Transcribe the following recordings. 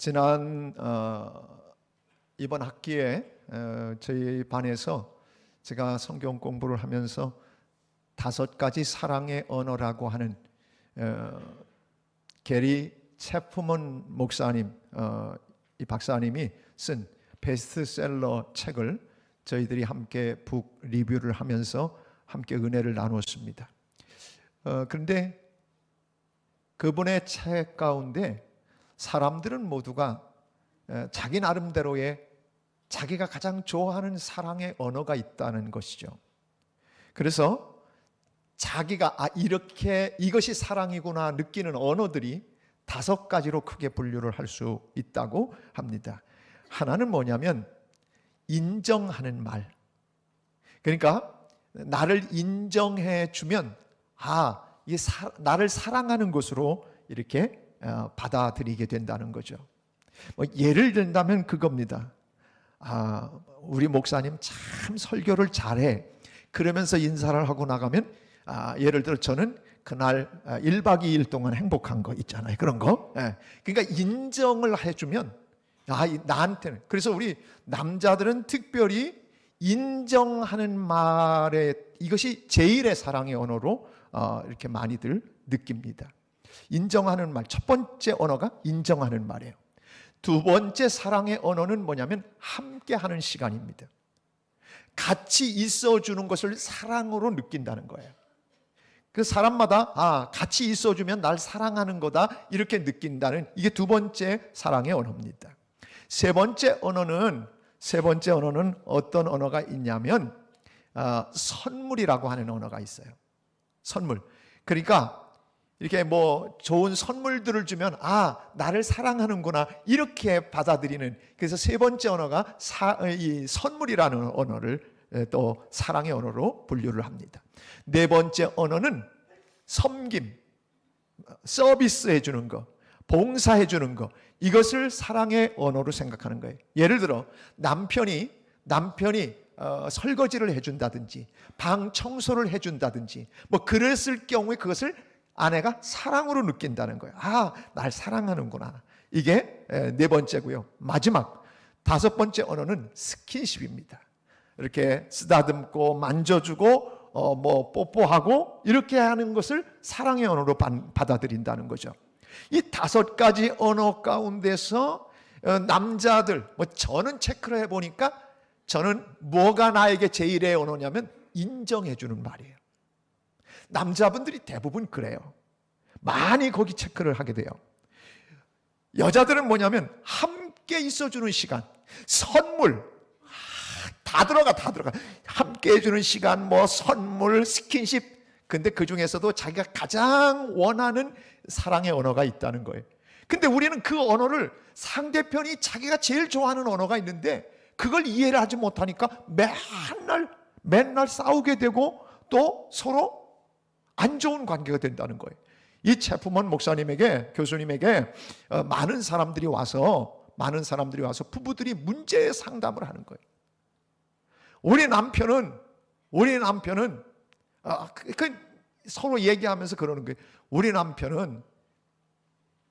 지난 이번 학기에 저희 반에서 제가 성경 공부를 하면서 5가지 사랑의 언어라고 하는 게리 채프먼 목사님, 이 박사님이 쓴 베스트셀러 책을 저희들이 함께 북 리뷰를 하면서 함께 은혜를 나눴습니다. 그런데 그분의 책 가운데 사람들은 모두가 자기 나름대로의 자기가 가장 좋아하는 사랑의 언어가 있다는 것이죠. 그래서 자기가 이렇게 이것이 사랑이구나 느끼는 언어들이 5가지로 크게 분류를 할 수 있다고 합니다. 하나는 뭐냐면 인정하는 말. 그러니까 나를 인정해 주면 이게 나를 사랑하는 것으로 이렇게 받아들이게 된다는 거죠. 예를 든다면 그겁니다. 우리 목사님 참 설교를 잘해. 그러면서 인사를 하고 나가면 예를 들어 저는 그날 1박 2일 동안 행복한 거 있잖아요. 그런 거. 그러니까 인정을 해주면 나한테는. 그래서 우리 남자들은 특별히 인정하는 말에 이것이 제일의 사랑의 언어로 이렇게 많이들 느낍니다. 인정하는 말, 첫 번째 언어가 인정하는 말이에요. 두 번째 사랑의 언어는 뭐냐면 함께하는 시간입니다. 같이 있어주는 것을 사랑으로 느낀다는 거예요. 그 사람마다 같이 있어주면 날 사랑하는 거다 이렇게 느낀다는, 이게 두 번째 사랑의 언어입니다. 세 번째 언어는 어떤 언어가 있냐면 선물이라고 하는 언어가 있어요. 선물. 그러니까 이렇게 좋은 선물들을 주면 나를 사랑하는구나 이렇게 받아들이는, 그래서 세 번째 언어가 이 선물이라는 언어를 또 사랑의 언어로 분류를 합니다. 네 번째 언어는 섬김, 서비스해 주는 거, 봉사해 주는 거, 이것을 사랑의 언어로 생각하는 거예요. 예를 들어 남편이 설거지를 해준다든지 방 청소를 해준다든지 그랬을 경우에 그것을 아내가 사랑으로 느낀다는 거예요. 날 사랑하는구나. 이게 네 번째고요. 마지막 5번째 언어는 스킨십입니다. 이렇게 쓰다듬고 만져주고 뽀뽀하고 이렇게 하는 것을 사랑의 언어로 받아들인다는 거죠. 이 5가지 언어 가운데서 남자들, 저는 체크를 해보니까 저는 뭐가 나에게 제일의 언어냐면 인정해주는 말이에요. 남자분들이 대부분 그래요. 많이 거기 체크를 하게 돼요. 여자들은 뭐냐면 함께 있어주는 시간, 선물, 다 들어가. 함께 해주는 시간, 선물, 스킨십. 근데 그 중에서도 자기가 가장 원하는 사랑의 언어가 있다는 거예요. 근데 우리는 그 언어를, 상대편이 자기가 제일 좋아하는 언어가 있는데 그걸 이해를 하지 못하니까 맨날 싸우게 되고 또 서로 안 좋은 관계가 된다는 거예요. 이 채프먼 목사님에게, 교수님에게 많은 사람들이 와서 부부들이 문제 상담을 하는 거예요. 우리 남편은 서로 얘기하면서 그러는 거예요. 우리 남편은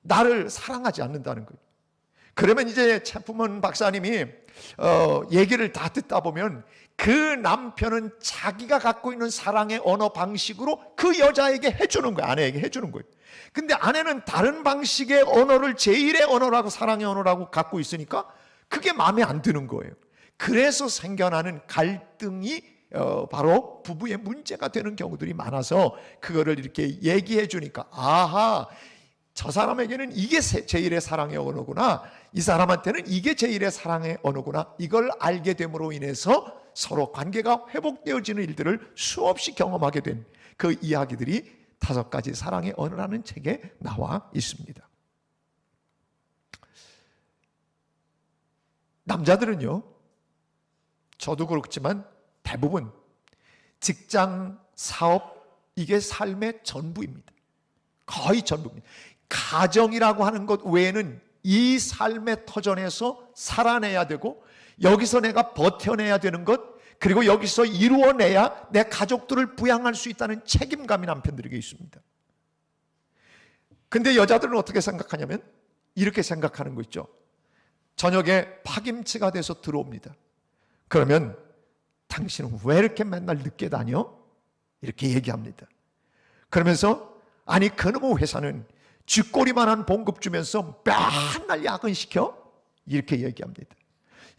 나를 사랑하지 않는다는 거예요. 그러면 이제 채프먼 박사님이 얘기를 다 듣다 보면 그 남편은 자기가 갖고 있는 사랑의 언어 방식으로 그 여자에게 해주는 거예요. 아내에게 해주는 거예요. 근데 아내는 다른 방식의 언어를 제일의 언어라고, 사랑의 언어라고 갖고 있으니까 그게 마음에 안 드는 거예요. 그래서 생겨나는 갈등이 바로 부부의 문제가 되는 경우들이 많아서 그거를 이렇게 얘기해 주니까 저 사람에게는 이게 제일의 사랑의 언어구나, 이 사람한테는 이게 제일의 사랑의 언어구나, 이걸 알게 됨으로 인해서 서로 관계가 회복되어지는 일들을 수없이 경험하게 된 그 이야기들이 5가지 사랑의 언어라는 책에 나와 있습니다. 남자들은요, 저도 그렇지만 대부분 직장, 사업, 이게 삶의 전부입니다. 거의 전부입니다. 가정이라고 하는 것 외에는 이 삶의 터전에서 살아내야 되고, 여기서 내가 버텨내야 되는 것, 그리고 여기서 이루어내야 내 가족들을 부양할 수 있다는 책임감이 남편들에게 있습니다. 근데 여자들은 어떻게 생각하냐면 이렇게 생각하는 거 있죠. 저녁에 파김치가 돼서 들어옵니다. 그러면 당신은 왜 이렇게 맨날 늦게 다녀? 이렇게 얘기합니다. 그러면서 아니 그놈의 회사는 쥐꼬리만한 봉급 주면서 맨날 야근시켜? 이렇게 얘기합니다.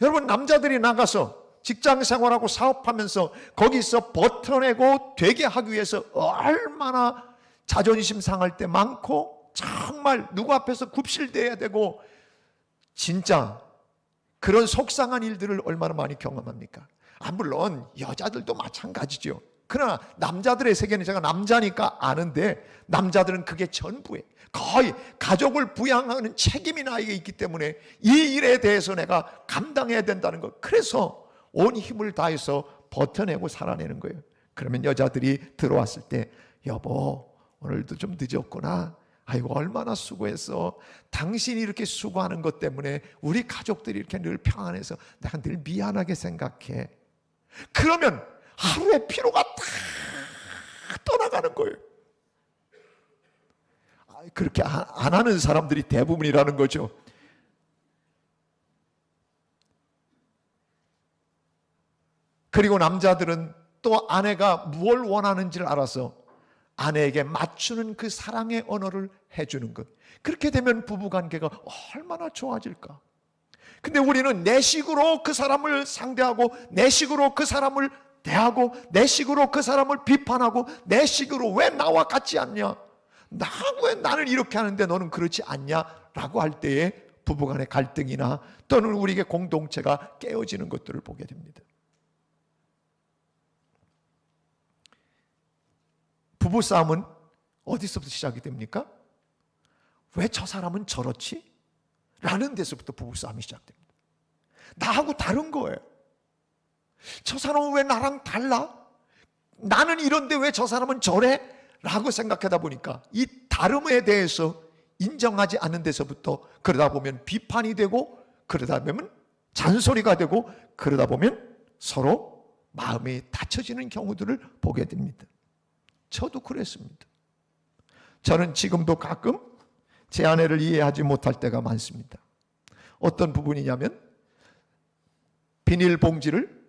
여러분, 남자들이 나가서 직장 생활하고 사업하면서 거기서 버텨내고 되게 하기 위해서 얼마나 자존심 상할 때 많고 정말 누구 앞에서 굽실대야 되고 진짜 그런 속상한 일들을 얼마나 많이 경험합니까? 물론 여자들도 마찬가지죠. 그러나 남자들의 세계는 제가 남자니까 아는데 남자들은 그게 전부예요. 거의 가족을 부양하는 책임이 나에게 있기 때문에 이 일에 대해서 내가 감당해야 된다는 것. 그래서 온 힘을 다해서 버텨내고 살아내는 거예요. 그러면 여자들이 들어왔을 때 여보 오늘도 좀 늦었구나. 아이고 얼마나 수고했어. 당신이 이렇게 수고하는 것 때문에 우리 가족들이 이렇게 늘 평안해서 내가 늘 미안하게 생각해. 그러면 하루의 피로가 다 떠나가는 거예요. 그렇게 안 하는 사람들이 대부분이라는 거죠. 그리고 남자들은 또 아내가 무엇을 원하는지를 알아서 아내에게 맞추는 그 사랑의 언어를 해주는 것. 그렇게 되면 부부관계가 얼마나 좋아질까. 근데 우리는 내 식으로 그 사람을 상대하고 내 식으로 그 사람을 대하고 내 식으로 그 사람을 비판하고 내 식으로 왜 나와 같지 않냐, 왜 나는 이렇게 하는데 너는 그렇지 않냐 라고 할 때에 부부간의 갈등이나 또는 우리에게 공동체가 깨어지는 것들을 보게 됩니다. 부부싸움은 어디서부터 시작이 됩니까? 왜 저 사람은 저렇지? 라는 데서부터 부부싸움이 시작됩니다. 나하고 다른 거예요. 저 사람은 왜 나랑 달라? 나는 이런데 왜 저 사람은 저래? 라고 생각하다 보니까 이 다름에 대해서 인정하지 않는 데서부터 그러다 보면 비판이 되고 그러다 보면 잔소리가 되고 그러다 보면 서로 마음이 다쳐지는 경우들을 보게 됩니다. 저도 그랬습니다. 저는 지금도 가끔 제 아내를 이해하지 못할 때가 많습니다. 어떤 부분이냐면 비닐봉지를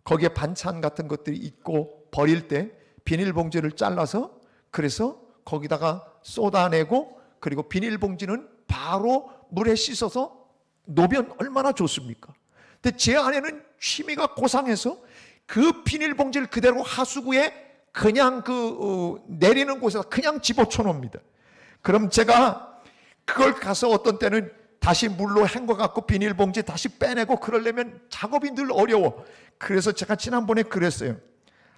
거기에 반찬 같은 것들이 있고 버릴 때 비닐봉지를 잘라서 그래서 거기다가 쏟아내고 그리고 비닐봉지는 바로 물에 씻어서 놓으면 얼마나 좋습니까? 근데 제 아내는 취미가 고상해서 그 비닐봉지를 그대로 하수구에 그냥 내리는 곳에서 그냥 집어쳐 놓습니다. 그럼 제가 그걸 가서 어떤 때는 다시 물로 헹궈갖고 비닐봉지 다시 빼내고 그러려면 작업이 늘 어려워. 그래서 제가 지난번에 그랬어요.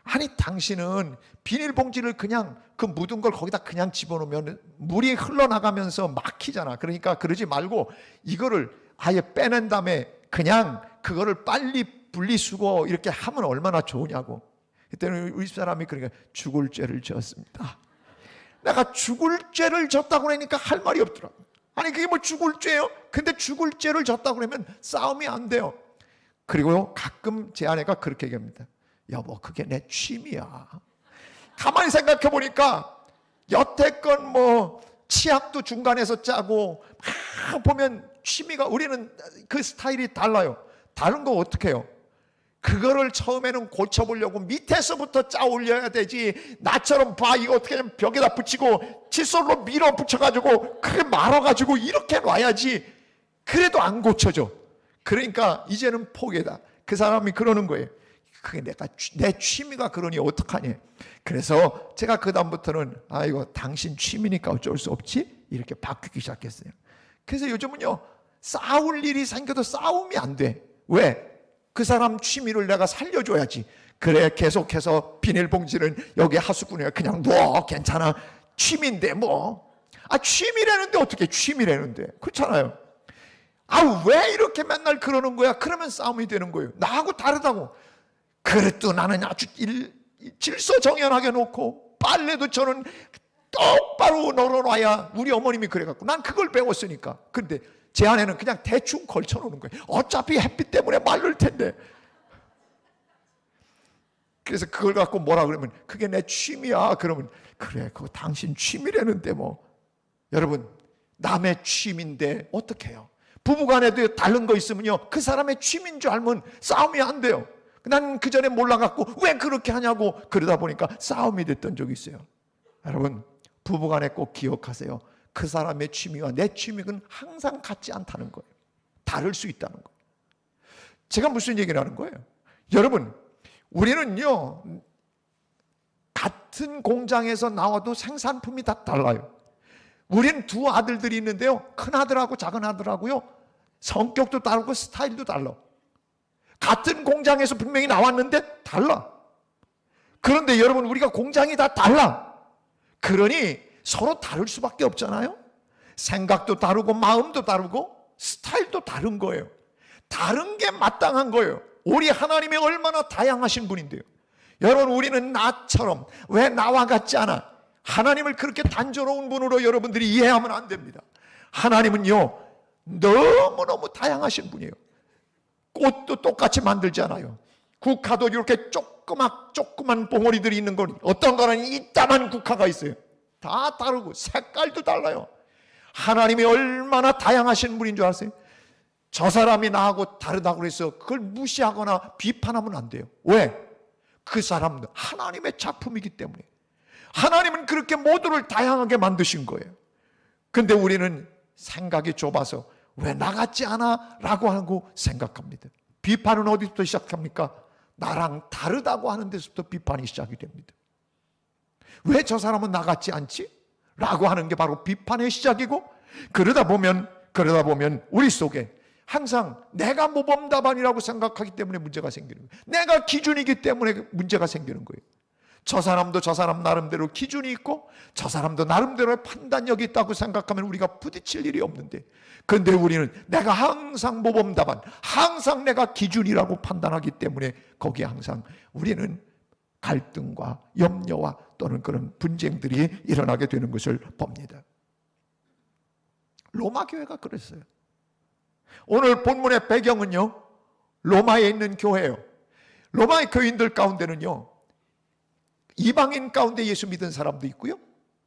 아니 당신은 비닐봉지를 그냥 그 묻은 걸 거기다 그냥 집어넣으면 물이 흘러나가면서 막히잖아. 그러니까 그러지 말고 이거를 아예 빼낸 다음에 그냥 그거를 빨리 분리수거 이렇게 하면 얼마나 좋으냐고. 그때는 우리 사람이 그러니까 죽을 죄를 지었습니다. 내가 죽을 죄를 졌다고 그러니까 할 말이 없더라고. 아니 그게 뭐 죽을 죄예요? 근데 죽을 죄를 졌다고 그러면 싸움이 안 돼요. 그리고 가끔 제 아내가 그렇게 얘기합니다. 여보 그게 내 취미야. 가만히 생각해 보니까 여태껏 뭐 치약도 중간에서 짜고 막 보면 취미가 우리는 그 스타일이 달라요. 다른 거 어떻게 해요? 그거를 처음에는 고쳐보려고 밑에서부터 짜 올려야 되지. 나처럼 봐 이거 어떻게 하면 벽에다 붙이고 칫솔로 밀어 붙여가지고 그게 말아가지고 이렇게 놔야지. 그래도 안 고쳐져. 그러니까 이제는 포기다. 그 사람이 그러는 거예요. 그게 내 취미가 그러니 어떡하니. 그래서 제가 그 다음부터는 이거 당신 취미니까 어쩔 수 없지 이렇게 바뀌기 시작했어요. 그래서 요즘은요 싸울 일이 생겨도 싸움이 안 돼. 왜? 그 사람 취미를 내가 살려줘야지. 그래 계속해서 비닐봉지는 여기 하수구에 그냥 놔. 괜찮아. 취미인데 뭐. 취미라는데 어떻게 취미라는데. 그렇잖아요. 왜 이렇게 맨날 그러는 거야? 그러면 싸움이 되는 거예요. 나하고 다르다고. 그래도 나는 아주 질서정연하게 놓고 빨래도 저는 똑바로 널어놔야 우리 어머님이 그래갖고 난 그걸 배웠으니까. 근데 제 아내는 그냥 대충 걸쳐놓는 거예요. 어차피 햇빛 때문에 마를 텐데. 그래서 그걸 갖고 뭐라 그러면 그게 내 취미야. 그러면 그래 그거 당신 취미라는데 뭐. 여러분 남의 취미인데 어떻게 해요? 부부간에도 다른 거 있으면요, 그 사람의 취미인 줄 알면 싸움이 안 돼요. 난 그 전에 몰라갖고 왜 그렇게 하냐고 그러다 보니까 싸움이 됐던 적이 있어요. 여러분, 부부간에 꼭 기억하세요. 그 사람의 취미와 내 취미는 항상 같지 않다는 거예요. 다를 수 있다는 거예요. 제가 무슨 얘기를 하는 거예요? 여러분, 우리는요, 같은 공장에서 나와도 생산품이 다 달라요. 우리는 두 아들들이 있는데요, 큰 아들하고 작은 아들하고요, 성격도 다르고 스타일도 달라. 같은 공장에서 분명히 나왔는데 달라. 그런데 여러분, 우리가 공장이 다 달라. 그러니 서로 다를 수밖에 없잖아요. 생각도 다르고 마음도 다르고 스타일도 다른 거예요. 다른 게 마땅한 거예요. 우리 하나님이 얼마나 다양하신 분인데요. 여러분, 우리는 나처럼 왜 나와 같지 않아? 하나님을 그렇게 단조로운 분으로 여러분들이 이해하면 안 됩니다. 하나님은요, 너무너무 다양하신 분이에요. 꽃도 똑같이 만들지 않아요. 국화도 이렇게 조그만 봉오리들이 있는 거니, 어떤 거는 이따만 국화가 있어요. 다 다르고 색깔도 달라요. 하나님이 얼마나 다양하신 분인 줄 아세요? 저 사람이 나하고 다르다고 해서 그걸 무시하거나 비판하면 안 돼요. 왜? 그 사람도 하나님의 작품이기 때문에. 하나님은 그렇게 모두를 다양하게 만드신 거예요. 근데 우리는 생각이 좁아서 왜 나 같지 않아? 라고 하고 생각합니다. 비판은 어디부터 시작합니까? 나랑 다르다고 하는 데서부터 비판이 시작이 됩니다. 왜 저 사람은 나 같지 않지? 라고 하는 게 바로 비판의 시작이고, 그러다 보면 우리 속에 항상 내가 모범답안이라고 생각하기 때문에 문제가 생기는 거예요. 내가 기준이기 때문에 문제가 생기는 거예요. 저 사람도 저 사람 나름대로 기준이 있고 저 사람도 나름대로의 판단력이 있다고 생각하면 우리가 부딪힐 일이 없는데, 그런데 우리는 내가 항상 모범답안, 항상 내가 기준이라고 판단하기 때문에 거기에 항상 우리는 갈등과 염려와 또는 그런 분쟁들이 일어나게 되는 것을 봅니다. 로마 교회가 그랬어요. 오늘 본문의 배경은요, 로마에 있는 교회예요. 로마의 교인들 가운데는요, 이방인 가운데 예수 믿은 사람도 있고요,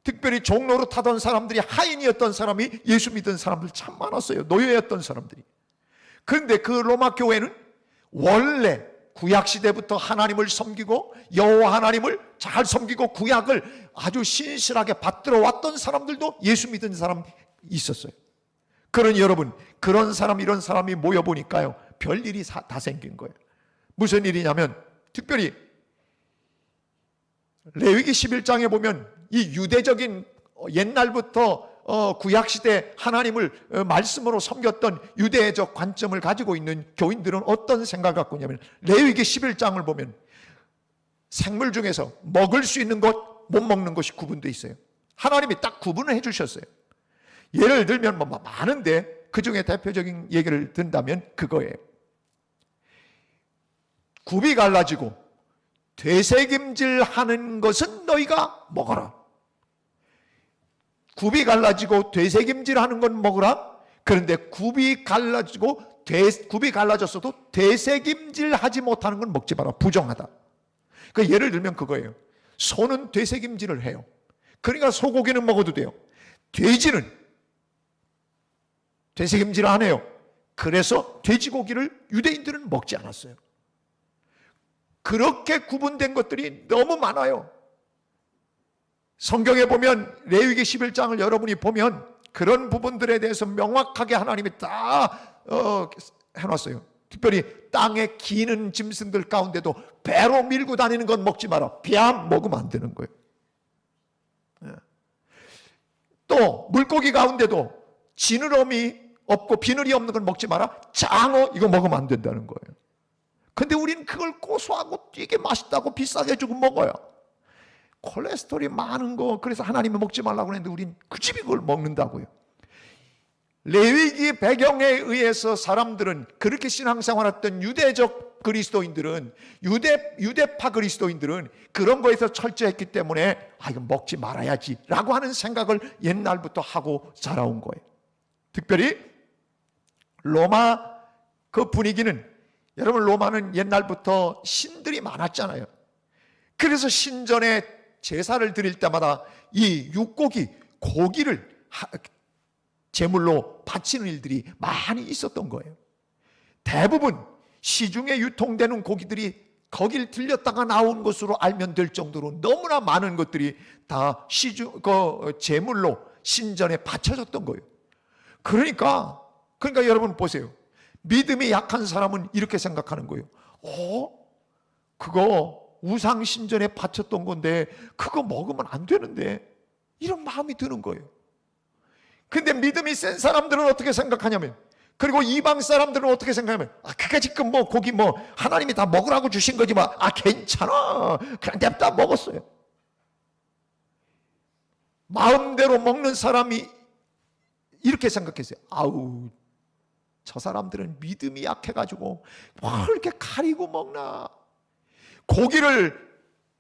특별히 종로로 타던 사람들이 하인이었던 사람이 예수 믿은 사람들 참 많았어요. 노예였던 사람들이. 그런데 그 로마 교회는 원래 구약시대부터 하나님을 섬기고 여호와 하나님을 잘 섬기고 구약을 아주 신실하게 받들어 왔던 사람들도 예수 믿은 사람 있었어요. 그러니 여러분, 그런 사람 이런 사람이 모여보니까요, 별일이 다 생긴 거예요. 무슨 일이냐면, 특별히 레위기 11장에 보면 이 유대적인 옛날부터 구약시대 하나님을 말씀으로 섬겼던 유대적 관점을 가지고 있는 교인들은 어떤 생각을 갖고 있냐면, 레위기 11장을 보면 생물 중에서 먹을 수 있는 것, 못 먹는 것이 구분되어 있어요. 하나님이 딱 구분을 해주셨어요. 예를 들면 뭐 많은데 그 중에 대표적인 얘기를 든다면 그거예요. 굽이 갈라지고 되새김질 하는 것은 너희가 먹어라. 굽이 갈라지고 되새김질 하는 건 먹으라. 그런데 굽이 갈라졌어도 되새김질 하지 못하는 건 먹지 마라. 부정하다. 그 예를 들면 그거예요. 소는 되새김질을 해요. 그러니까 소고기는 먹어도 돼요. 돼지는 되새김질 안 해요. 그래서 돼지고기를 유대인들은 먹지 않았어요. 그렇게 구분된 것들이 너무 많아요. 성경에 보면 레위기 11장을 여러분이 보면 그런 부분들에 대해서 명확하게 하나님이 다 해놨어요. 특별히 땅에 기는 짐승들 가운데도 배로 밀고 다니는 건 먹지 마라. 뱀 먹으면 안 되는 거예요. 또 물고기 가운데도 지느러미 없고 비늘이 없는 걸 먹지 마라. 장어 이거 먹으면 안 된다는 거예요. 근데 우리는 그걸 고소하고 되게 맛있다고 비싸게 주고 먹어요. 콜레스테롤이 많은 거, 그래서 하나님이 먹지 말라고 했는데 우린 그 집이 그걸 먹는다고요. 레위기 배경에 의해서 사람들은, 그렇게 신앙생활했던 유대적 그리스도인들은, 유대파 그리스도인들은 그런 거에서 철저했기 때문에 이거 먹지 말아야지 라고 하는 생각을 옛날부터 하고 자라온 거예요. 특별히 로마 그 분위기는, 여러분 로마는 옛날부터 신들이 많았잖아요. 그래서 신전에 제사를 드릴 때마다 이 육고기, 고기를 제물로 바치는 일들이 많이 있었던 거예요. 대부분 시중에 유통되는 고기들이 거길 들렸다가 나온 것으로 알면 될 정도로 너무나 많은 것들이 다 제물로 신전에 바쳐졌던 거예요. 그러니까 여러분 보세요. 믿음이 약한 사람은 이렇게 생각하는 거예요. 그거 우상 신전에 바쳤던 건데 그거 먹으면 안 되는데, 이런 마음이 드는 거예요. 근데 믿음이 센 사람들은 어떻게 생각하냐면, 그리고 이방 사람들은 어떻게 생각하냐면, 그까짓 건 뭐 고기 뭐 하나님이 다 먹으라고 주신 거지 뭐, 괜찮아, 그냥 냅다 먹었어요. 마음대로 먹는 사람이 이렇게 생각했어요. 저 사람들은 믿음이 약해가지고 뭘 이렇게 가리고 먹나. 고기를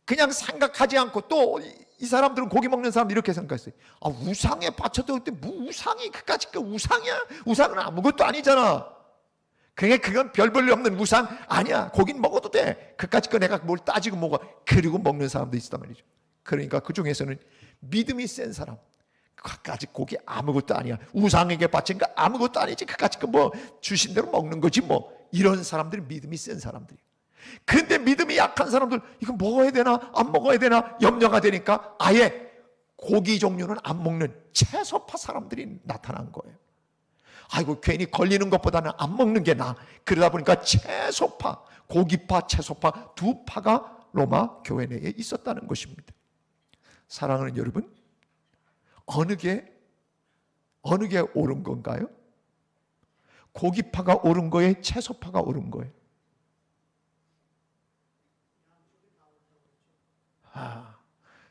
그냥 생각하지 않고, 또 이 사람들은, 고기 먹는 사람들 이렇게 생각했어요. 우상에 바쳐도 뭐 우상이 그까짓 거 우상이야? 우상은 아무것도 아니잖아. 그건 별 볼일 없는 우상 아니야. 고기는 먹어도 돼. 그까짓 거 내가 뭘 따지고 먹어. 그리고 먹는 사람도 있단 말이죠. 그러니까 그 중에서는 믿음이 센 사람, 그까짓 고기 아무것도 아니야, 우상에게 바친 거 아무것도 아니지, 그까짓 거 뭐 주신 대로 먹는 거지 뭐, 이런 사람들이 믿음이 센 사람들이에요. 근데 믿음이 약한 사람들, 이거 먹어야 되나 안 먹어야 되나 염려가 되니까 아예 고기 종류는 안 먹는 채소파 사람들이 나타난 거예요. 괜히 걸리는 것보다는 안 먹는 게 나아. 그러다 보니까 채소파, 고기파, 채소파 두 파가 로마 교회 내에 있었다는 것입니다. 사랑하는 여러분, 어느 게 옳은 건가요? 고기파가 옳은 거예요? 채소파가 옳은 거예요?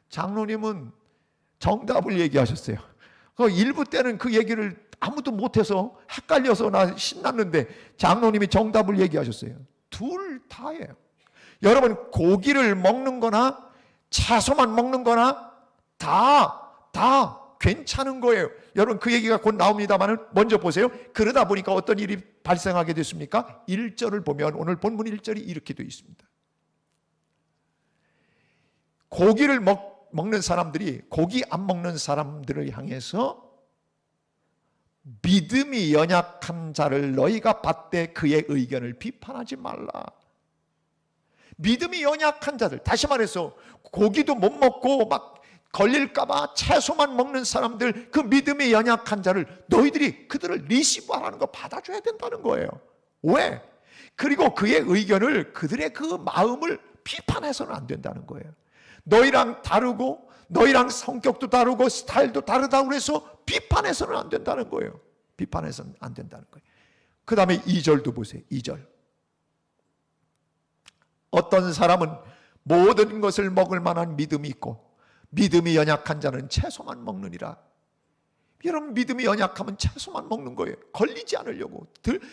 장로님은 정답을 얘기하셨어요. 일부 때는 그 얘기를 아무도 못해서 헷갈려서 나 신났는데, 장로님이 정답을 얘기하셨어요. 둘 다예요. 여러분, 고기를 먹는 거나 채소만 먹는 거나 다 괜찮은 거예요. 여러분, 그 얘기가 곧 나옵니다만 먼저 보세요. 그러다 보니까 어떤 일이 발생하게 됐습니까? 1절을 보면 오늘 본문 1절이 이렇게 되어 있습니다. 고기를 먹는 사람들이 고기 안 먹는 사람들을 향해서 믿음이 연약한 자를 너희가 받되 그의 의견을 비판하지 말라. 믿음이 연약한 자들, 다시 말해서 고기도 못 먹고 막 걸릴까봐 채소만 먹는 사람들, 그 믿음이 연약한 자를 너희들이 그들을 리시브하라는 거, 받아줘야 된다는 거예요. 왜? 그리고 그의 의견을, 그들의 그 마음을 비판해서는 안 된다는 거예요. 너희랑 다르고 너희랑 성격도 다르고 스타일도 다르다고 해서 비판해서는 안 된다는 거예요. 비판해서는 안 된다는 거예요. 그 다음에 2절도 보세요. 2절. 어떤 사람은 모든 것을 먹을 만한 믿음이 있고 믿음이 연약한 자는 채소만 먹느니라. 여러분, 믿음이 연약하면 채소만 먹는 거예요. 걸리지 않으려고,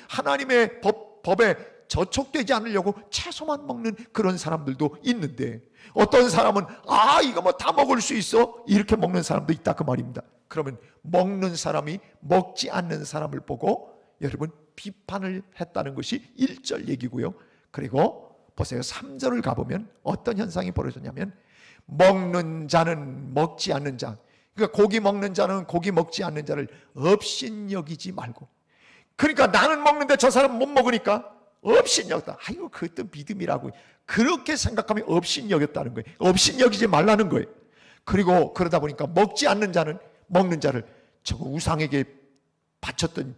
하나님의 법에 저촉되지 않으려고 채소만 먹는 그런 사람들도 있는데, 어떤 사람은 이거 뭐 다 먹을 수 있어, 이렇게 먹는 사람도 있다, 그 말입니다. 그러면 먹는 사람이 먹지 않는 사람을 보고 여러분 비판을 했다는 것이 1절 얘기고요. 그리고 보세요, 3절을 가보면 어떤 현상이 벌어졌냐면, 먹는 자는 먹지 않는 자, 그러니까 고기 먹는 자는 고기 먹지 않는 자를 업신여기지 말고, 그러니까 나는 먹는데 저 사람은 못 먹으니까 업신여겼다. 그것도 믿음이라고, 그렇게 생각하면 업신여겼다는 거예요. 업신여기지 말라는 거예요. 그리고 그러다 보니까 먹지 않는 자는 먹는 자를, 저거 우상에게 바쳤던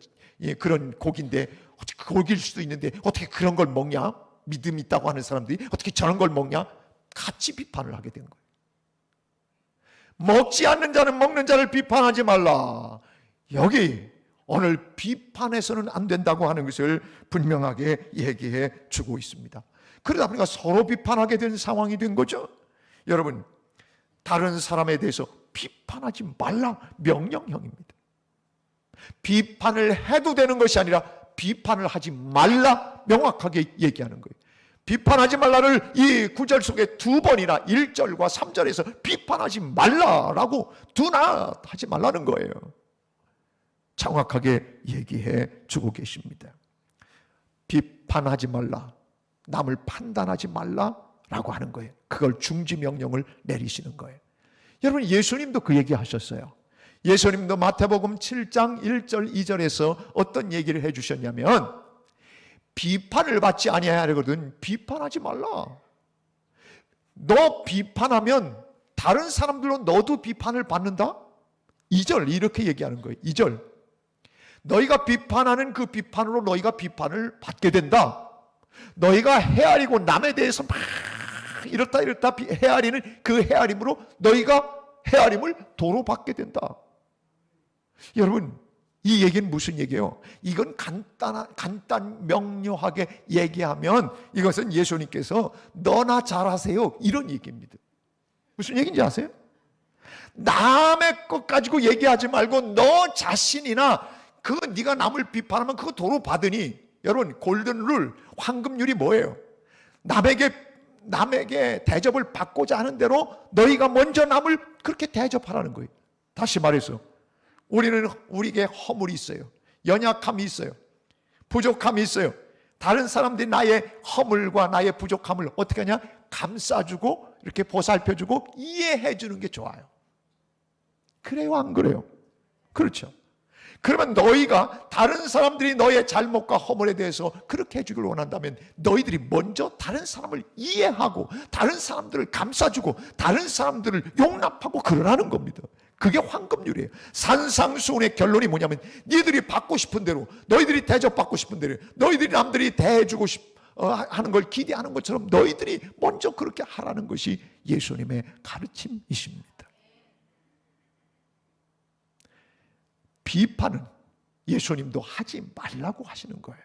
그런 고기인데 어떻게 고기일 수도 있는데 어떻게 그런 걸 먹냐, 믿음 있다고 하는 사람들이 어떻게 저런 걸 먹냐, 같이 비판을 하게 된 거예요. 먹지 않는 자는 먹는 자를 비판하지 말라. 여기 오늘 비판해서는 안 된다고 하는 것을 분명하게 얘기해 주고 있습니다. 그러다 보니까 서로 비판하게 된 상황이 된 거죠. 여러분, 다른 사람에 대해서 비판하지 말라 명령형입니다. 비판을 해도 되는 것이 아니라 비판을 하지 말라 명확하게 얘기하는 거예요. 비판하지 말라를 이 구절 속에 두 번이나 1절과 3절에서 비판하지 말라라고 두나 하지 말라는 거예요. 정확하게 얘기해 주고 계십니다. 비판하지 말라, 남을 판단하지 말라라고 하는 거예요. 그걸 중지 명령을 내리시는 거예요. 여러분, 예수님도 그 얘기 하셨어요. 예수님도 마태복음 7장 1절 2절에서 어떤 얘기를 해주셨냐면 비판을 받지 아니해야 하거든 비판하지 말라. 너 비판하면 다른 사람들로 너도 비판을 받는다? 2절 이렇게 얘기하는 거예요. 2절 너희가 비판하는 그 비판으로 너희가 비판을 받게 된다. 너희가 헤아리고 남에 대해서 막 이렇다 헤아리는 그 헤아림으로 너희가 헤아림을 도로 받게 된다. 여러분 이 얘기는 무슨 얘기예요? 이건 간단 명료하게 얘기하면 이것은 예수님께서 너나 잘하세요 이런 얘기입니다. 무슨 얘기인지 아세요? 남의 것 가지고 얘기하지 말고 너 자신이나 네가 남을 비판하면 그거 도로 받으니. 여러분 골든룰 황금률이 뭐예요? 남에게 대접을 받고자 하는 대로 너희가 먼저 남을 그렇게 대접하라는 거예요. 다시 말해서 우리에게 허물이 있어요. 연약함이 있어요. 부족함이 있어요. 다른 사람들이 나의 허물과 나의 부족함을 어떻게 하냐? 감싸주고 이렇게 보살펴주고 이해해주는 게 좋아요. 그래요 안 그래요? 그렇죠. 그러면 너희가 다른 사람들이 너의 잘못과 허물에 대해서 그렇게 해주길 원한다면 너희들이 먼저 다른 사람을 이해하고 다른 사람들을 감싸주고 다른 사람들을 용납하고 그러라는 겁니다. 그게 황금률이에요. 산상수훈의 결론이 뭐냐면 너희들이 받고 싶은 대로 너희들이 대접받고 싶은 대로 너희들이 남들이 대해주고 하는 걸 기대하는 것처럼 너희들이 먼저 그렇게 하라는 것이 예수님의 가르침이십니다. 비판은 예수님도 하지 말라고 하시는 거예요.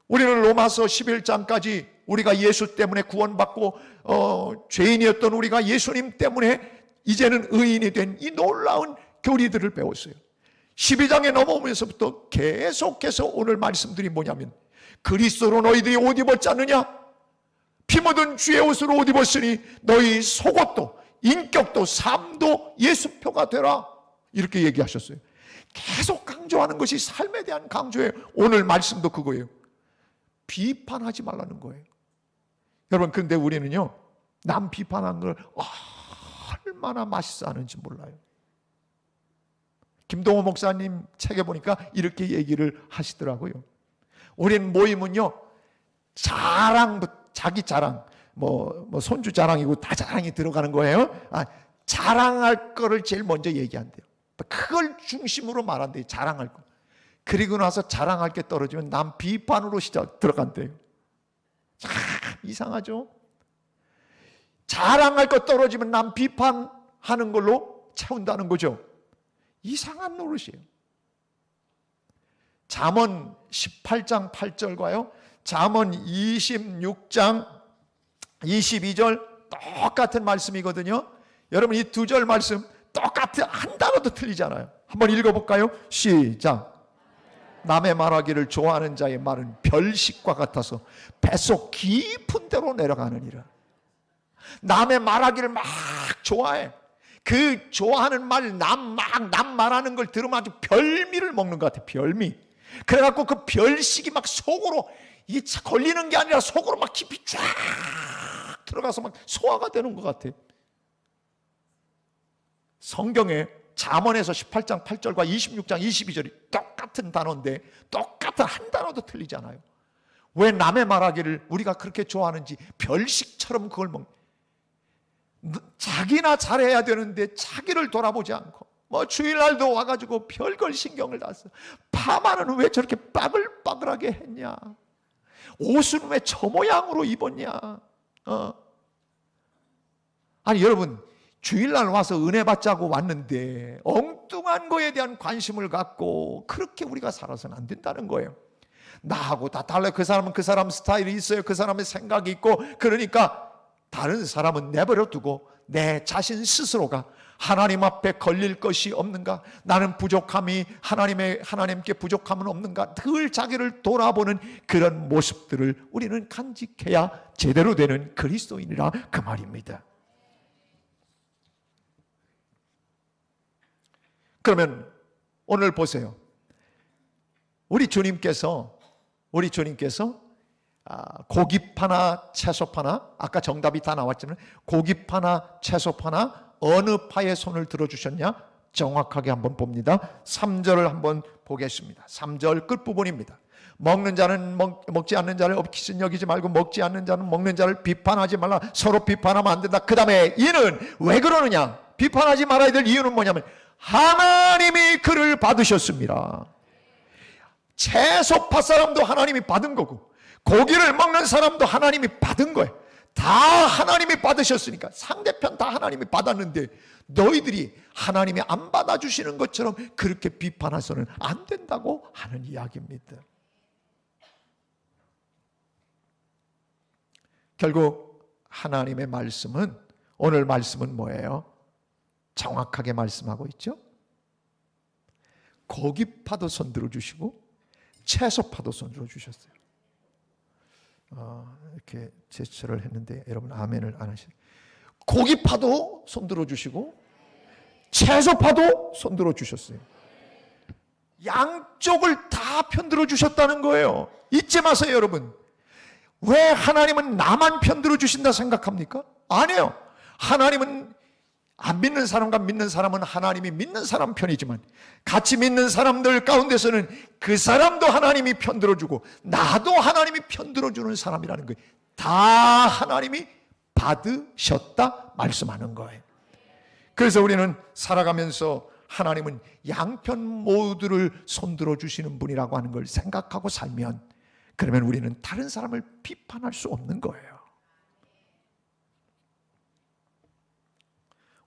우리는 로마서 11장까지 우리가 예수 때문에 구원받고 죄인이었던 우리가 예수님 때문에 이제는 의인이 된 이 놀라운 교리들을 배웠어요. 12장에 넘어오면서부터 계속해서 오늘 말씀들이 뭐냐면 그리스도로 너희들이 옷 입었지 않느냐? 피 묻은 주의 옷으로 옷 입었으니 너희 속옷도 인격도 삶도 예수표가 되라. 이렇게 얘기하셨어요. 계속 강조하는 것이 삶에 대한 강조예요. 오늘 말씀도 그거예요. 비판하지 말라는 거예요. 여러분 그런데 우리는요 남 비판한 걸 얼마나 맛있어 하는지 몰라요. 김동호 목사님 책에 보니까 이렇게 얘기를 하시더라고요. 우리는 모이면요 자기 자랑 뭐 손주 자랑이고 다 자랑이 들어가는 거예요. 자랑할 거를 제일 먼저 얘기한대요. 그걸 중심으로 말한대요. 자랑할 거. 그리고 나서 자랑할 게 떨어지면 남 비판으로 들어간대요. 참 이상하죠? 자랑할 거 떨어지면 남 비판하는 걸로 채운다는 거죠. 이상한 노릇이에요. 잠언 18장 8절과요 잠언 26장 22절 똑같은 말씀이거든요. 여러분 이 두 절 말씀 똑같은 한 단어도 틀리잖아요. 한번 읽어볼까요? 시작. 남의 말하기를 좋아하는 자의 말은 별식과 같아서 뱃속 깊은 데로 내려가느니라. 남의 말하기를 막 좋아해. 그 좋아하는 말 남 말하는 걸 들으면 아주 별미를 먹는 것 같아. 별미. 그래갖고 그 별식이 막 속으로 이게 걸리는 게 아니라 속으로 막 깊이 쫙 들어가서 막 소화가 되는 것 같아. 성경에 잠언에서 18장 8절과 26장 22절이 똑같은 단어인데 똑같은 한 단어도 틀리잖아요. 왜 남의 말하기를 우리가 그렇게 좋아하는지 별식처럼 그걸 자기나 잘해야 되는데 자기를 돌아보지 않고 주일날도 와가지고 별걸 신경을 다 써. 파마는 왜 저렇게 빠글빠글하게 했냐? 옷은 왜 저 모양으로 입었냐? 아니 여러분 주일날 와서 은혜 받자고 왔는데 엉뚱한 거에 대한 관심을 갖고 그렇게 우리가 살아서는 안 된다는 거예요. 나하고 다 달라요. 그 사람은 그 사람 스타일이 있어요. 그 사람의 생각이 있고 그러니까 다른 사람은 내버려 두고 내 자신 스스로가 하나님 앞에 걸릴 것이 없는가? 나는 부족함이 하나님께 부족함은 없는가? 늘 자기를 돌아보는 그런 모습들을 우리는 간직해야 제대로 되는 그리스도인이라 그 말입니다. 그러면 오늘 보세요. 우리 주님께서 고기 파나 채소 파나 아까 정답이 다 나왔지만 고기 파나 채소 파나 어느 파의 손을 들어주셨냐? 정확하게 한번 봅니다. 3절을 한번 보겠습니다. 3절 끝부분입니다. 먹는 자는 먹지 않는 자를 업기신 여기지 말고 먹지 않는 자는 먹는 자를 비판하지 말라. 서로 비판하면 안 된다. 그 다음에 이는 왜 그러느냐? 비판하지 말아야 될 이유는 뭐냐면 하나님이 그를 받으셨습니다. 채소 파 사람도 하나님이 받은 거고 고기를 먹는 사람도 하나님이 받은 거예요. 다 하나님이 받으셨으니까 상대편 다 하나님이 받았는데 너희들이 하나님이 안 받아주시는 것처럼 그렇게 비판해서는 안 된다고 하는 이야기입니다. 결국 하나님의 말씀은, 오늘 말씀은 뭐예요? 정확하게 말씀하고 있죠. 고기파도 손들어 주시고 채소파도 손들어 주셨어요. 이렇게 제스처를 했는데 여러분 아멘을 안 하시네요. 고기파도 손들어 주시고 채소파도 손들어 주셨어요. 양쪽을 다 편들어 주셨다는 거예요. 잊지 마세요, 여러분. 왜 하나님은 나만 편들어 주신다 생각합니까? 아니에요. 하나님은 안 믿는 사람과 믿는 사람은 하나님이 믿는 사람 편이지만 같이 믿는 사람들 가운데서는 그 사람도 하나님이 편들어주고 나도 하나님이 편들어주는 사람이라는 거예요. 다 하나님이 받으셨다 말씀하는 거예요. 그래서 우리는 살아가면서 하나님은 양편 모두를 손들어 주시는 분이라고 하는 걸 생각하고 살면, 그러면 우리는 다른 사람을 비판할 수 없는 거예요.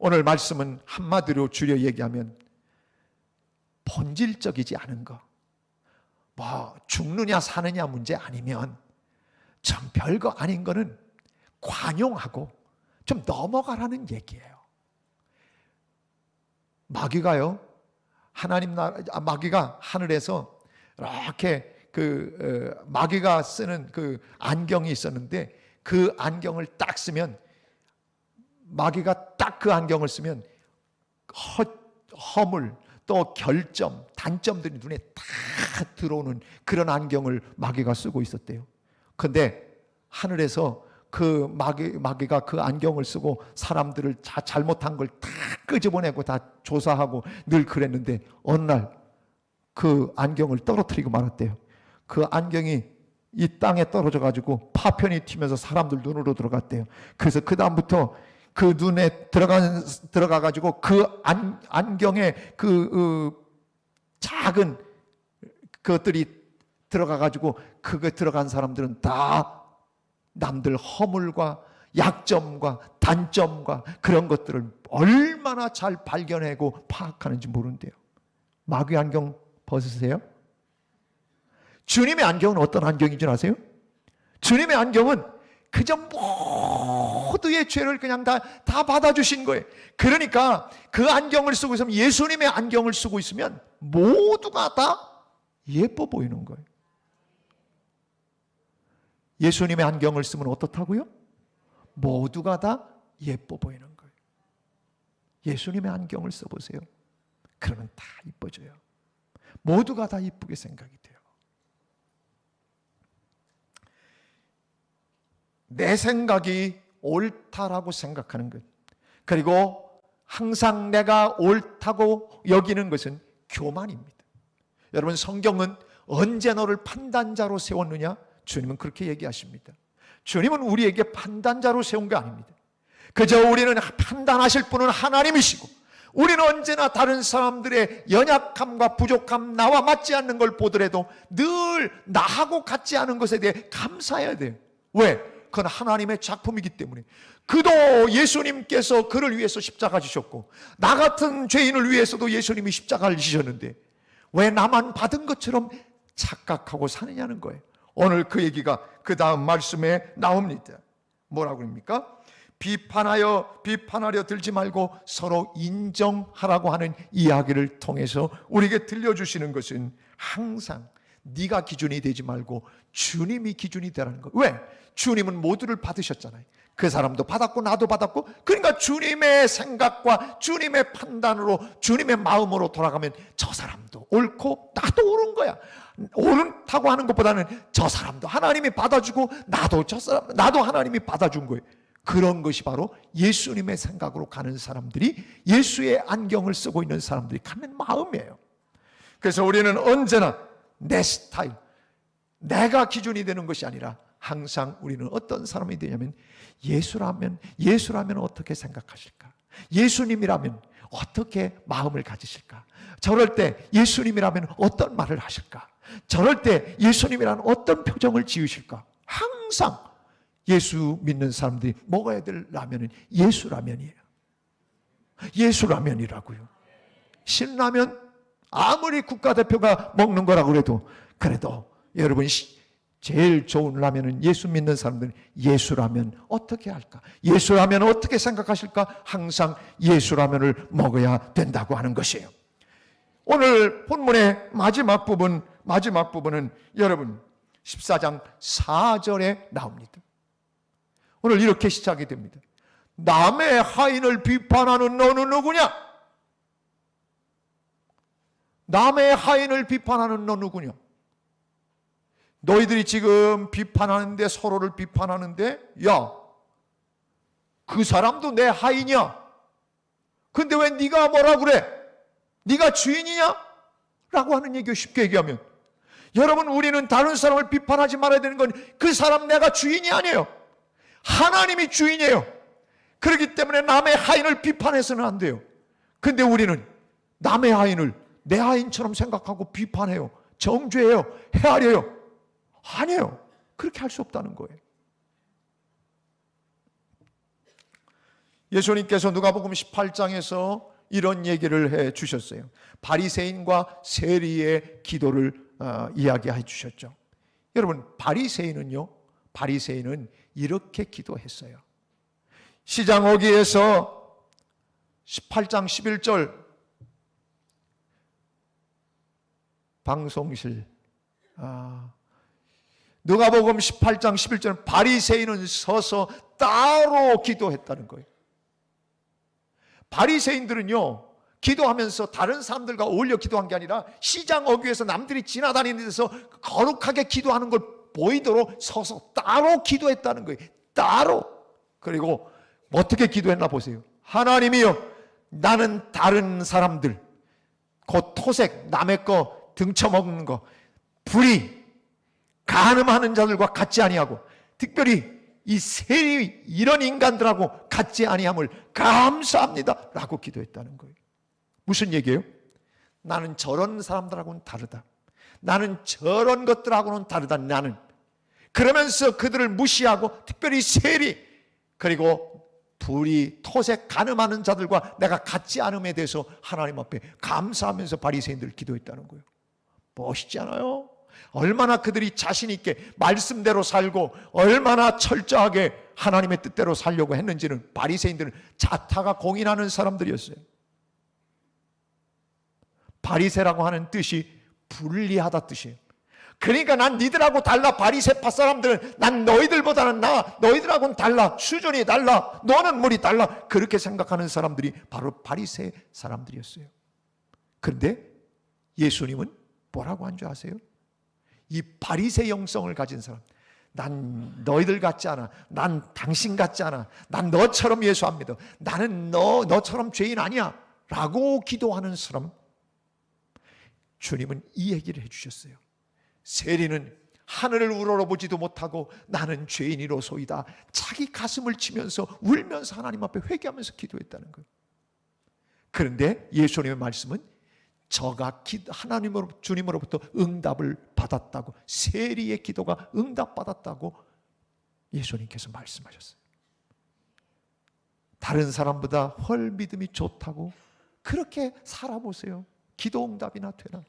오늘 말씀은 한마디로 줄여 얘기하면 본질적이지 않은 거, 뭐 죽느냐 사느냐 문제 아니면 참 별거 아닌 거는 관용하고 좀 넘어가라는 얘기예요. 마귀가요, 마귀가 하늘에서 이렇게 마귀가 쓰는 그 안경이 있었는데 그 안경을 딱 쓰면, 마귀가 딱 그 안경을 쓰면 허물 또 결점, 단점들이 눈에 다 들어오는 그런 안경을 마귀가 쓰고 있었대요. 근데 하늘에서 그 마귀가 그 안경을 쓰고 사람들을 다 잘못한 걸 다 끄집어내고 다 조사하고 늘 그랬는데 어느 날 그 안경을 떨어뜨리고 말았대요. 그 안경이 이 땅에 떨어져 가지고 파편이 튀면서 사람들 눈으로 들어갔대요. 그래서 그 다음부터 그 눈에 들어가 가지고 그 안경에 그 작은 것들이 들어가 가지고 그거 들어간 사람들은 다 남들 허물과 약점과 단점과 그런 것들을 얼마나 잘 발견하고 파악하는지 모른대요. 마귀 안경 벗으세요? 주님의 안경은 어떤 안경인 줄 아세요? 주님의 안경은 그저 모두의 죄를 그냥 다 받아주신 거예요. 그러니까 그 안경을 쓰고 있으면, 예수님의 안경을 쓰고 있으면 모두가 다 예뻐 보이는 거예요. 예수님의 안경을 쓰면 어떻다고요? 모두가 다 예뻐 보이는 거예요. 예수님의 안경을 써보세요. 그러면 다 이뻐져요. 모두가 다 이쁘게 생각이 돼요. 내 생각이 옳다라고 생각하는 것, 그리고 항상 내가 옳다고 여기는 것은 교만입니다. 여러분, 성경은 언제 너를 판단자로 세웠느냐? 주님은 그렇게 얘기하십니다. 주님은 우리에게 판단자로 세운 게 아닙니다. 그저 우리는 판단하실 분은 하나님이시고, 우리는 언제나 다른 사람들의 연약함과 부족함, 나와 맞지 않는 걸 보더라도 늘 나하고 같지 않은 것에 대해 감사해야 돼요. 왜? 그건 하나님의 작품이기 때문에. 그도 예수님께서 그를 위해서 십자가 지셨고 나 같은 죄인을 위해서도 예수님이 십자가를 지셨는데 왜 나만 받은 것처럼 착각하고 사느냐는 거예요. 오늘 그 얘기가 그 다음 말씀에 나옵니다. 뭐라고 합니까? 비판하려 들지 말고 서로 인정하라고 하는 이야기를 통해서 우리에게 들려주시는 것은 항상 네가 기준이 되지 말고 주님이 기준이 되라는 거예요. 왜? 주님은 모두를 받으셨잖아요. 그 사람도 받았고 나도 받았고, 그러니까 주님의 생각과 주님의 판단으로, 주님의 마음으로 돌아가면 저 사람도 옳고 나도 옳은 거야. 옳다고 하는 것보다는 저 사람도 하나님이 받아주고 나도 하나님이 받아준 거예요. 그런 것이 바로 예수님의 생각으로 가는 사람들이, 예수의 안경을 쓰고 있는 사람들이 갖는 마음이에요. 그래서 우리는 언제나 내 스타일, 내가 기준이 되는 것이 아니라 항상 우리는 어떤 사람이 되냐면, 예수라면 어떻게 생각하실까? 예수님이라면 어떻게 마음을 가지실까? 저럴 때 예수님이라면 어떤 말을 하실까? 저럴 때 예수님이라면 어떤 표정을 지으실까? 항상 예수 믿는 사람들이 먹어야 될 라면은 예수라면이에요. 예수라면이라고요. 신라면 아무리 국가대표가 먹는 거라고 그래도 여러분, 제일 좋은 라면은 예수 믿는 사람들은 예수라면 어떻게 할까? 예수라면 어떻게 생각하실까? 항상 예수라면을 먹어야 된다고 하는 것이에요. 오늘 본문의 마지막 부분은 여러분 14장 4절에 나옵니다. 오늘 이렇게 시작이 됩니다. 남의 하인을 비판하는 너는 누구냐? 남의 하인을 비판하는 너 누구냐? 너희들이 지금 비판하는데, 서로를 비판하는데, 야, 그 사람도 내 하인이야. 근데 왜 네가 뭐라 그래? 네가 주인이냐? 라고 하는 얘기を쉽게 얘기하면, 여러분, 우리는 다른 사람을 비판하지 말아야 되는 건 그 사람 내가 주인이 아니에요. 하나님이 주인이에요. 그렇기 때문에 남의 하인을 비판해서는 안 돼요. 근데 우리는 남의 하인을 내 하인처럼 생각하고 비판해요. 정죄해요. 헤아려요. 아니에요. 그렇게 할 수 없다는 거예요. 예수님께서 누가복음 18장에서 이런 얘기를 해 주셨어요. 바리새인과 세리의 기도를 이야기해 주셨죠. 여러분, 바리새인은 이렇게 기도했어요. 시장 어귀에서 18장 11절 방송실 누가복음 18장 11절은 바리새인은 서서 따로 기도했다는 거예요. 바리새인들은요, 기도하면서 다른 사람들과 어울려 기도한 게 아니라 시장 어귀에서 남들이 지나다니는 데서 거룩하게 기도하는 걸 보이도록 서서 따로 기도했다는 거예요. 따로. 그리고 어떻게 기도했나 보세요. 하나님이여, 나는 다른 사람들, 곧 토색, 남의 거 등쳐먹는 거, 불의, 간음하는 자들과 같지 아니하고, 특별히 이 세리, 이런 인간들하고 같지 아니함을 감사합니다 라고 기도했다는 거예요. 무슨 얘기예요? 나는 저런 사람들하고는 다르다. 나는 저런 것들하고는 다르다. 나는. 그러면서 그들을 무시하고, 특별히 세리, 그리고 불의, 토색, 간음하는 자들과 내가 같지 않음에 대해서 하나님 앞에 감사하면서 바리새인들을 기도했다는 거예요. 멋있지 않아요? 얼마나 그들이 자신 있게 말씀대로 살고 얼마나 철저하게 하나님의 뜻대로 살려고 했는지는 바리새인들은 자타가 공인하는 사람들이었어요. 바리새라고 하는 뜻이 불리하다 뜻이에요. 그러니까 난 니들하고 달라. 바리새파 사람들은 난 너희들보다는 나아. 너희들하고는 달라. 수준이 달라. 너는 물이 달라. 그렇게 생각하는 사람들이 바로 바리새 사람들이었어요. 그런데 예수님은 뭐라고 한 줄 아세요? 이 바리새 영성을 가진 사람, 난 너희들 같지 않아. 난 당신 같지 않아. 난 너처럼 예수 안 믿어. 나는 너처럼 죄인 아니야 라고 기도하는 사람, 주님은 이 얘기를 해주셨어요. 세리는 하늘을 우러러보지도 못하고 나는 죄인이로소이다, 자기 가슴을 치면서 울면서 하나님 앞에 회개하면서 기도했다는 거예요. 그런데 예수님의 말씀은 저가 주님으로부터 응답을 받았다고, 세리의 기도가 응답받았다고 예수님께서 말씀하셨어요. 다른 사람보다 헐 믿음이 좋다고 그렇게 살아보세요. 기도 응답이나 되나?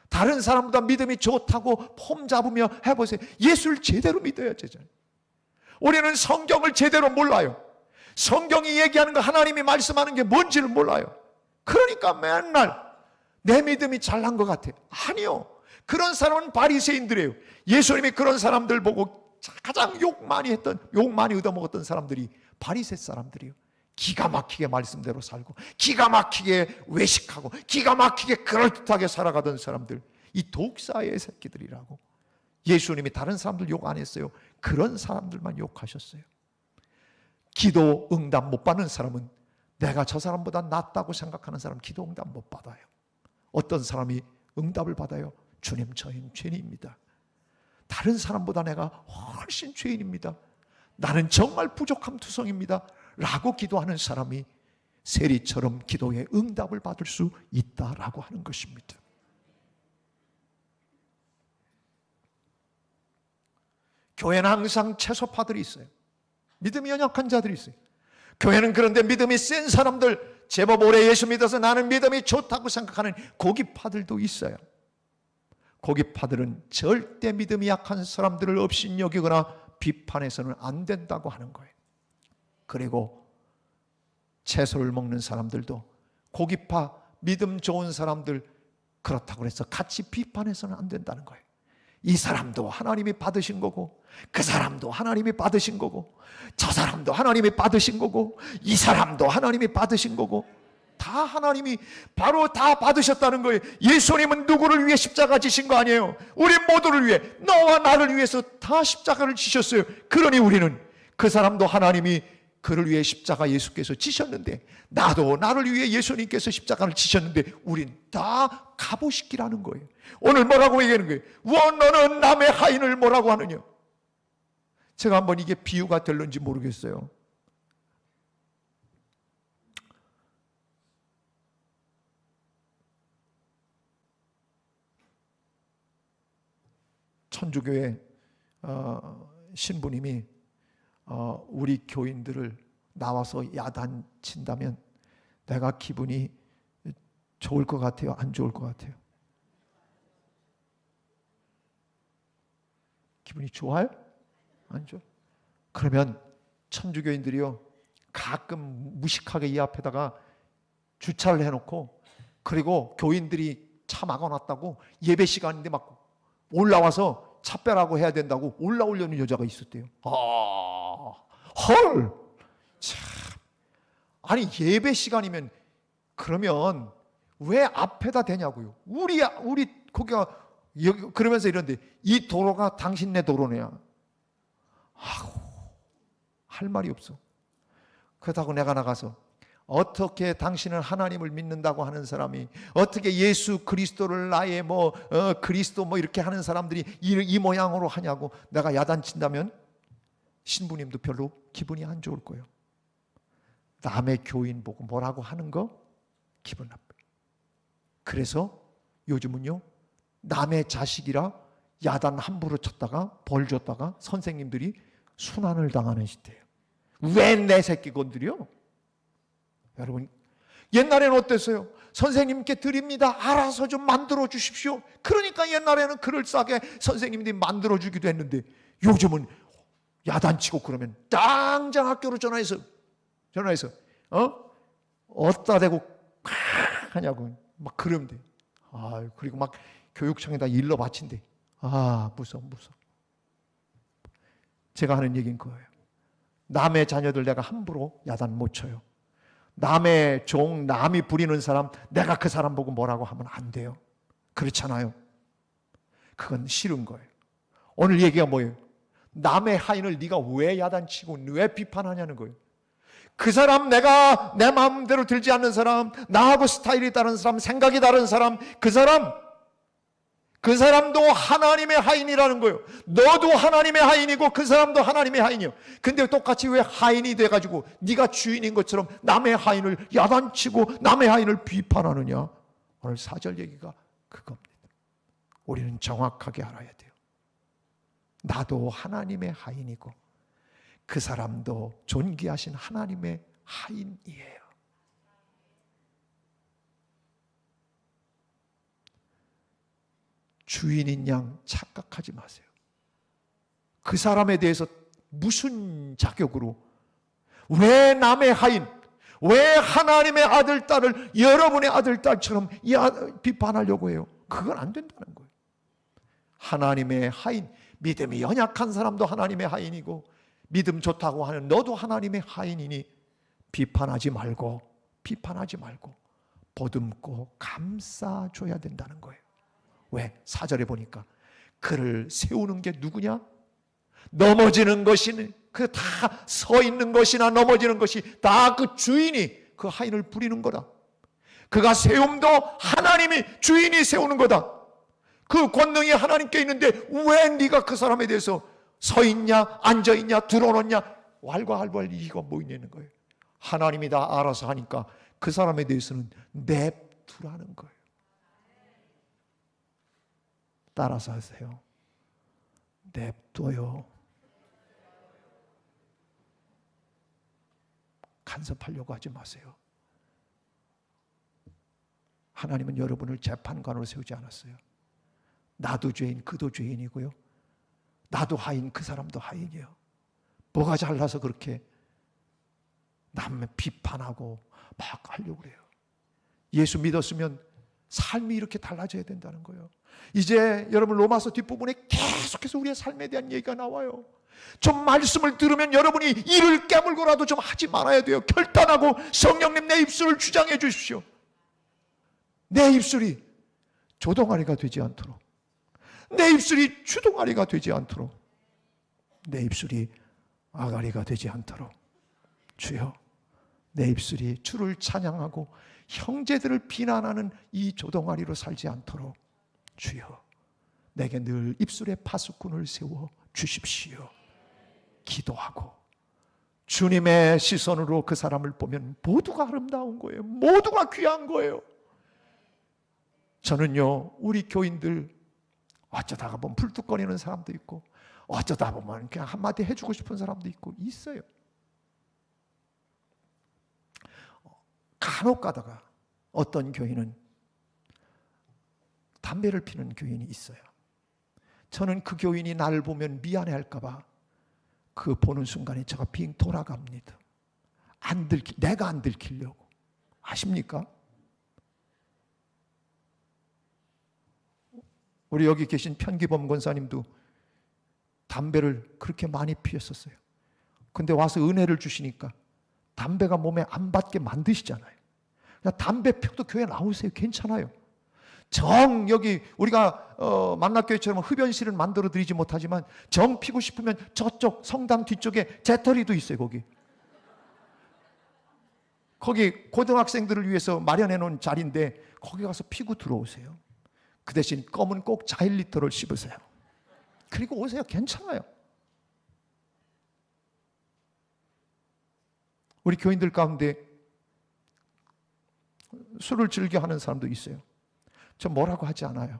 다른 사람보다 믿음이 좋다고 폼 잡으며 해보세요. 예수를 제대로 믿어야 되잖아요. 우리는 성경을 제대로 몰라요. 성경이 얘기하는 거, 하나님이 말씀하는 게 뭔지를 몰라요. 그러니까 맨날 내 믿음이 잘난 것 같아요. 아니요. 그런 사람은 바리새인들이에요. 예수님이 그런 사람들 보고 가장 욕 많이 얻어먹었던 사람들이 바리새 사람들이에요. 기가 막히게 말씀대로 살고, 기가 막히게 외식하고, 기가 막히게 그럴듯하게 살아가던 사람들, 이 독사의 새끼들이라고. 예수님이 다른 사람들 욕 안 했어요. 그런 사람들만 욕하셨어요. 기도 응답 못 받는 사람은 내가 저 사람보다 낫다고 생각하는 사람 기도 응답 못 받아요. 어떤 사람이 응답을 받아요? 주님, 저희는 죄인입니다. 다른 사람보다 내가 훨씬 죄인입니다. 나는 정말 부족함 투성입니다. 라고 기도하는 사람이 세리처럼 기도에 응답을 받을 수 있다라고 하는 것입니다. 교회는 항상 채소파들이 있어요. 믿음이 연약한 자들이 있어요. 교회는 그런데 믿음이 센 사람들, 제법 오래 예수 믿어서 나는 믿음이 좋다고 생각하는 고기파들도 있어요. 고기파들은 절대 믿음이 약한 사람들을 업신여기거나 비판해서는 안 된다고 하는 거예요. 그리고 채소를 먹는 사람들도 고기파, 믿음 좋은 사람들 그렇다고 해서 같이 비판해서는 안 된다는 거예요. 이 사람도 하나님이 받으신 거고, 그 사람도 하나님이 받으신 거고, 저 사람도 하나님이 받으신 거고, 이 사람도 하나님이 받으신 거고, 다 하나님이 바로 다 받으셨다는 거예요. 예수님은 누구를 위해 십자가 지신 거 아니에요. 우리 모두를 위해, 너와 나를 위해서 다 십자가를 지셨어요. 그러니 우리는 그 사람도 하나님이 그를 위해 십자가 예수께서 지셨는데, 나도 나를 위해 예수님께서 십자가를 지셨는데 우린 다 값으시기라는 거예요. 오늘 뭐라고 얘기하는 거예요? 너는 남의 하인을 뭐라고 하느냐? 제가 한번 이게 비유가 될는지 모르겠어요. 천주교회 신부님이 우리 교인들을 나와서 야단친다면 내가 기분이 좋을 것 같아요? 안 좋을 것 같아요? 기분이 좋아요? 안 좋아요? 그러면 천주교인들이요 가끔 무식하게 이 앞에다가 주차를 해놓고, 그리고 교인들이 차 막아놨다고 예배 시간인데 막 올라와서 차 빼라고 해야 된다고 올라오려는 여자가 있었대요. 헐! 참. 아니 예배 시간이면 그러면 왜 앞에다 대냐고요. 우리 거기가 그러면서 이런데 이 도로가 당신네 도로네야. 할 말이 없어. 그렇다고 내가 나가서 어떻게 당신은 하나님을 믿는다고 하는 사람이 어떻게 예수 그리스도를 나의 그리스도 이렇게 하는 사람들이 이 모양으로 하냐고 내가 야단친다면 신부님도 별로 기분이 안 좋을 거예요. 남의 교인 보고 뭐라고 하는 거 기분 나빠요. 그래서 요즘은요 남의 자식이라 야단 함부로 쳤다가 벌 줬다가 선생님들이 순환을 당하는 시대예요. 왜 내 새끼 건드려? 여러분 옛날에는 어땠어요? 선생님께 드립니다. 알아서 좀 만들어 주십시오. 그러니까 옛날에는 그럴싸하게 선생님들이 만들어 주기도 했는데 요즘은 야단치고 그러면 당장 학교로 전화해서 어디다 대고 하냐고 막 그러면 돼. 그리고 막 교육청에다 일러 바친대. 무서워. 제가 하는 얘기는 그거예요. 남의 자녀들 내가 함부로 야단 못 쳐요. 남의 종, 남이 부리는 사람 내가 그 사람 보고 뭐라고 하면 안 돼요. 그렇잖아요. 그건 싫은 거예요. 오늘 얘기가 뭐예요? 남의 하인을 네가 왜 야단치고 왜 비판하냐는 거예요. 그 사람, 내가 내 마음대로 들지 않는 사람, 나하고 스타일이 다른 사람, 생각이 다른 사람, 그 사람도 하나님의 하인이라는 거예요. 너도 하나님의 하인이고 그 사람도 하나님의 하인이요. 근데 똑같이 왜 하인이 돼가지고 네가 주인인 것처럼 남의 하인을 야단치고 남의 하인을 비판하느냐? 오늘 4절 얘기가 그겁니다. 우리는 정확하게 알아야 돼요. 나도 하나님의 하인이고 그 사람도 존귀하신 하나님의 하인이에요. 주인인 양 착각하지 마세요. 그 사람에 대해서 무슨 자격으로 왜 남의 하인, 왜 하나님의 아들, 딸을 여러분의 아들, 딸처럼 비판하려고 해요? 그건 안 된다는 거예요. 하나님의 하인, 믿음이 연약한 사람도 하나님의 하인이고 믿음 좋다고 하는 너도 하나님의 하인이니 비판하지 말고 보듬고 감싸줘야 된다는 거예요. 왜? 4절에 보니까 그를 세우는 게 누구냐? 넘어지는 것이니 그 다 서 있는 것이나 넘어지는 것이 다 그 주인이 그 하인을 부리는 거다. 그가 세움도 하나님이 주인이 세우는 거다. 그 권능이 하나님께 있는데 왜 네가 그 사람에 대해서 서 있냐, 앉아 있냐, 들어놓냐, 왈가왈부할 이유가 뭐 있냐는 거예요. 하나님이 다 알아서 하니까 그 사람에 대해서는 냅두라는 거예요. 따라서 하세요. 냅둬요. 간섭하려고 하지 마세요. 하나님은 여러분을 재판관으로 세우지 않았어요. 나도 죄인, 그도 죄인이고요. 나도 하인, 그 사람도 하인이에요. 뭐가 잘나서 그렇게 남을 비판하고 막 하려고 그래요. 예수 믿었으면 삶이 이렇게 달라져야 된다는 거예요. 이제 여러분 로마서 뒷부분에 계속해서 우리의 삶에 대한 얘기가 나와요. 좀 말씀을 들으면 여러분이 이를 깨물고라도 좀 하지 말아야 돼요. 결단하고 성령님 내 입술을 주장해 주십시오. 내 입술이 조동아리가 되지 않도록, 내 입술이 주동아리가 되지 않도록, 내 입술이 아가리가 되지 않도록, 주여 내 입술이 주를 찬양하고 형제들을 비난하는 이 조동아리로 살지 않도록 주여 내게 늘 입술에 파수꾼을 세워 주십시오. 기도하고 주님의 시선으로 그 사람을 보면 모두가 아름다운 거예요. 모두가 귀한 거예요. 저는요, 우리 교인들 어쩌다가 보면 풀뚝거리는 사람도 있고 어쩌다 보면 그냥 한마디 해주고 싶은 사람도 있고 있어요. 간혹 가다가 어떤 교인은 담배를 피는 교인이 있어요. 저는 그 교인이 나를 보면 미안해할까 봐 그 보는 순간에 제가 빙 돌아갑니다. 내가 안 들키려고. 아십니까? 우리 여기 계신 편기범 권사님도 담배를 그렇게 많이 피웠었어요. 근데 와서 은혜를 주시니까 담배가 몸에 안 받게 만드시잖아요. 그냥 담배 펴도 교회 나오세요. 괜찮아요. 여기 우리가 만납교회처럼 흡연실은 만들어 드리지 못하지만 정 피고 싶으면 저쪽 성당 뒤쪽에 재떨이도 있어요. 거기 고등학생들을 위해서 마련해 놓은 자리인데 거기 가서 피고 들어오세요. 그 대신 껌은 꼭 자일리터를 씹으세요. 그리고 오세요. 괜찮아요. 우리 교인들 가운데 술을 즐겨 하는 사람도 있어요. 저 뭐라고 하지 않아요.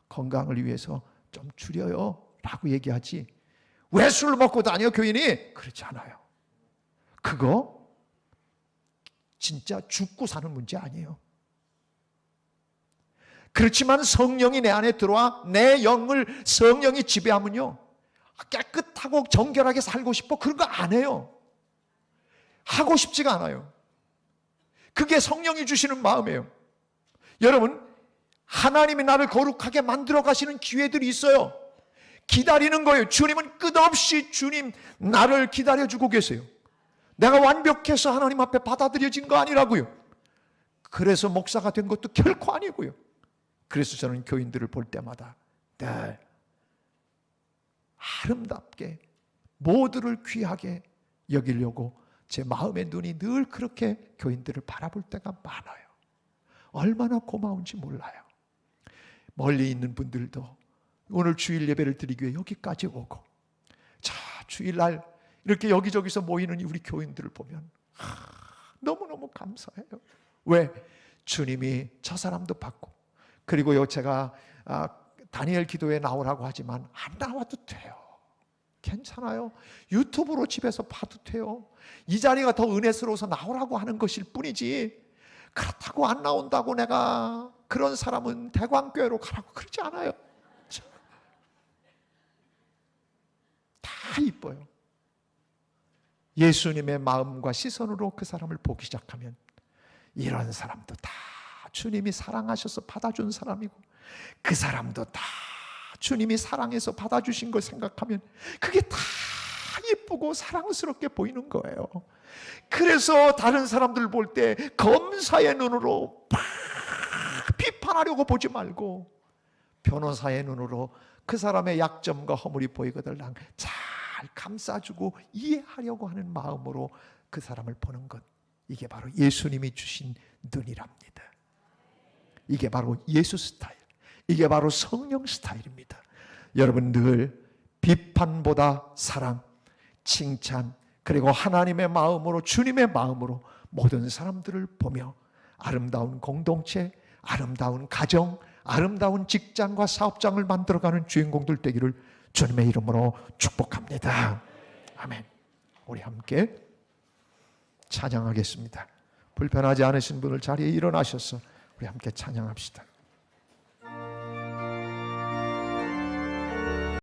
건강을 위해서 좀 줄여요 라고 얘기하지 왜 술을 먹고 다녀 교인이? 그렇지 않아요. 그거 진짜 죽고 사는 문제 아니에요. 그렇지만 성령이 내 안에 들어와 내 영을 성령이 지배하면요, 깨끗하고 정결하게 살고 싶어 그런 거 안 해요. 하고 싶지가 않아요. 그게 성령이 주시는 마음이에요. 여러분, 하나님이 나를 거룩하게 만들어 가시는 기회들이 있어요. 기다리는 거예요. 주님은 끝없이 주님 나를 기다려주고 계세요. 내가 완벽해서 하나님 앞에 받아들여진 거 아니라고요. 그래서 목사가 된 것도 결코 아니고요. 그래서 저는 교인들을 볼 때마다 늘 아름답게 모두를 귀하게 여기려고 제 마음의 눈이 늘 그렇게 교인들을 바라볼 때가 많아요. 얼마나 고마운지 몰라요. 멀리 있는 분들도 오늘 주일 예배를 드리기 위해 여기까지 오고, 자 주일날 이렇게 여기저기서 모이는 우리 교인들을 보면 너무너무 감사해요. 왜? 주님이 저 사람도 받고, 그리고요 제가 다니엘 기도에 나오라고 하지만 안 나와도 돼요. 괜찮아요. 유튜브로 집에서 봐도 돼요. 이 자리가 더 은혜스러워서 나오라고 하는 것일 뿐이지, 그렇다고 안 나온다고 내가 그런 사람은 대광교회로 가라고 그러지 않아요. 다 이뻐요. 예수님의 마음과 시선으로 그 사람을 보기 시작하면 이런 사람도 다 주님이 사랑하셔서 받아준 사람이고, 그 사람도 다 주님이 사랑해서 받아주신 걸 생각하면 그게 다 예쁘고 사랑스럽게 보이는 거예요. 그래서 다른 사람들 볼 때 검사의 눈으로 막 비판하려고 보지 말고 변호사의 눈으로 그 사람의 약점과 허물이 보이거든 잘 잘 감싸주고 이해하려고 하는 마음으로 그 사람을 보는 것, 이게 바로 예수님이 주신 눈이랍니다. 이게 바로 예수 스타일, 이게 바로 성령 스타일입니다. 여러분 늘 비판보다 사랑, 칭찬, 그리고 하나님의 마음으로, 주님의 마음으로 모든 사람들을 보며 아름다운 공동체, 아름다운 가정, 아름다운 직장과 사업장을 만들어가는 주인공들 되기를 주님의 이름으로 축복합니다. 아멘. 우리 함께 찬양하겠습니다. 불편하지 않으신 분을 자리에 일어나셔서 우리 함께 찬양합시다.